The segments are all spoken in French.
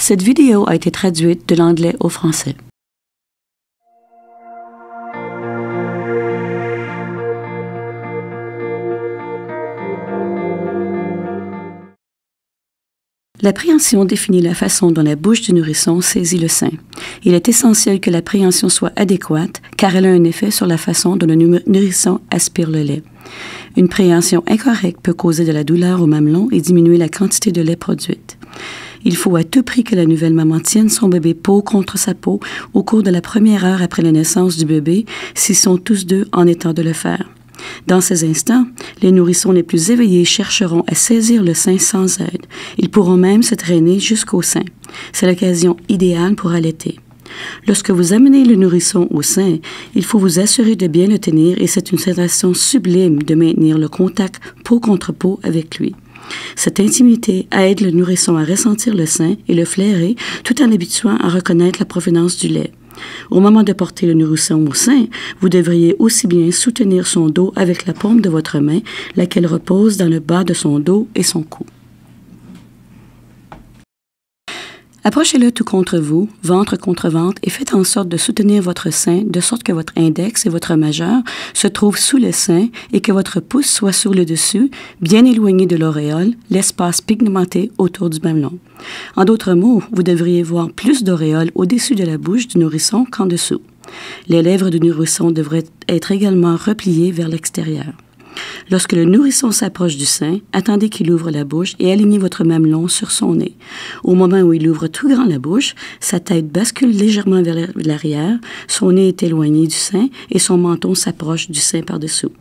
Cette vidéo a été traduite de l'anglais au français. L'appréhension définit la façon dont la bouche du nourrisson saisit le sein. Il est essentiel que l'appréhension soit adéquate car elle a un effet sur la façon dont le nourrisson aspire le lait. Une préhension incorrecte peut causer de la douleur au mamelon et diminuer la quantité de lait produite. Il faut à tout prix que la nouvelle maman tienne son bébé peau contre sa peau au cours de la première heure après la naissance du bébé, s'ils sont tous deux en état de le faire. Dans ces instants, les nourrissons les plus éveillés chercheront à saisir le sein sans aide. Ils pourront même se traîner jusqu'au sein. C'est l'occasion idéale pour allaiter. Lorsque vous amenez le nourrisson au sein, il faut vous assurer de bien le tenir et c'est une sensation sublime de maintenir le contact peau contre peau avec lui. Cette intimité aide le nourrisson à ressentir le sein et le flairer tout en l'habituant à reconnaître la provenance du lait. Au moment de porter le nourrisson au sein, vous devriez aussi bien soutenir son dos avec la paume de votre main, laquelle repose dans le bas de son dos et son cou. Approchez-le tout contre vous, ventre contre ventre, et faites en sorte de soutenir votre sein de sorte que votre index et votre majeur se trouvent sous le sein et que votre pouce soit sur le dessus, bien éloigné de l'auréole, l'espace pigmenté autour du mamelon. En d'autres mots, vous devriez voir plus d'auréole au-dessus de la bouche du nourrisson qu'en dessous. Les lèvres du nourrisson devraient être également repliées vers l'extérieur. Lorsque le nourrisson s'approche du sein, attendez qu'il ouvre la bouche et alignez votre mamelon sur son nez. Au moment où il ouvre tout grand la bouche, sa tête bascule légèrement vers l'arrière, son nez est éloigné du sein et son menton s'approche du sein par-dessous.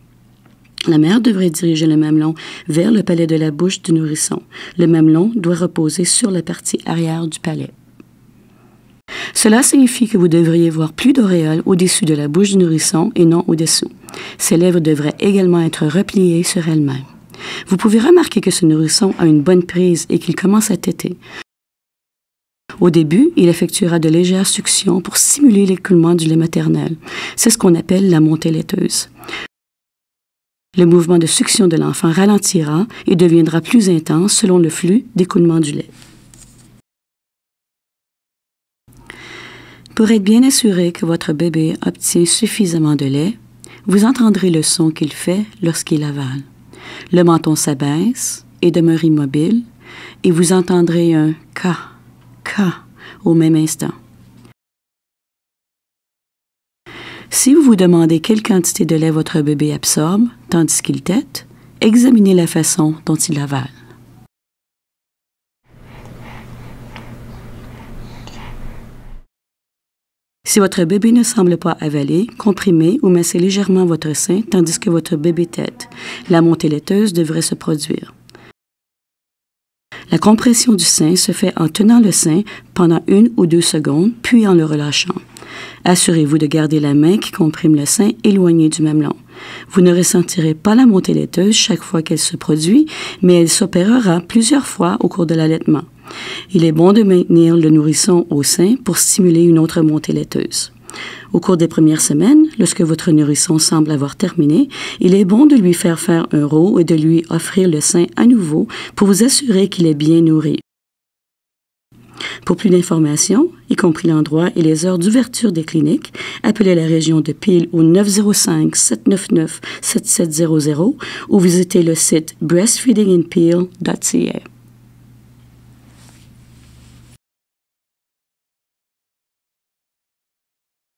La mère devrait diriger le mamelon vers le palais de la bouche du nourrisson. Le mamelon doit reposer sur la partie arrière du palais. Cela signifie que vous devriez voir plus d'auréoles au-dessus de la bouche du nourrisson et non au-dessous. Ses lèvres devraient également être repliées sur elles-mêmes. Vous pouvez remarquer que ce nourrisson a une bonne prise et qu'il commence à téter. Au début, il effectuera de légères suctions pour simuler l'écoulement du lait maternel. C'est ce qu'on appelle la montée laiteuse. Le mouvement de succion de l'enfant ralentira et deviendra plus intense selon le flux d'écoulement du lait. Pour être bien assuré que votre bébé obtient suffisamment de lait, vous entendrez le son qu'il fait lorsqu'il avale. Le menton s'abaisse et demeure immobile et vous entendrez un « ka » au même instant. Si vous vous demandez quelle quantité de lait votre bébé absorbe tandis qu'il tète, examinez la façon dont il avale. Si votre bébé ne semble pas avaler, comprimez ou massez légèrement votre sein tandis que votre bébé tète. La montée laiteuse devrait se produire. La compression du sein se fait en tenant le sein pendant 1 ou 2 secondes, puis en le relâchant. Assurez-vous de garder la main qui comprime le sein éloignée du mamelon. Vous ne ressentirez pas la montée laiteuse chaque fois qu'elle se produit, mais elle s'opérera plusieurs fois au cours de l'allaitement. Il est bon de maintenir le nourrisson au sein pour stimuler une autre montée laiteuse. Au cours des premières semaines, lorsque votre nourrisson semble avoir terminé, il est bon de lui faire un roux et de lui offrir le sein à nouveau pour vous assurer qu'il est bien nourri. Pour plus d'informations, y compris l'endroit et les heures d'ouverture des cliniques, appelez la région de Peel au 905-799-7700 ou visitez le site breastfeedinginpeel.ca.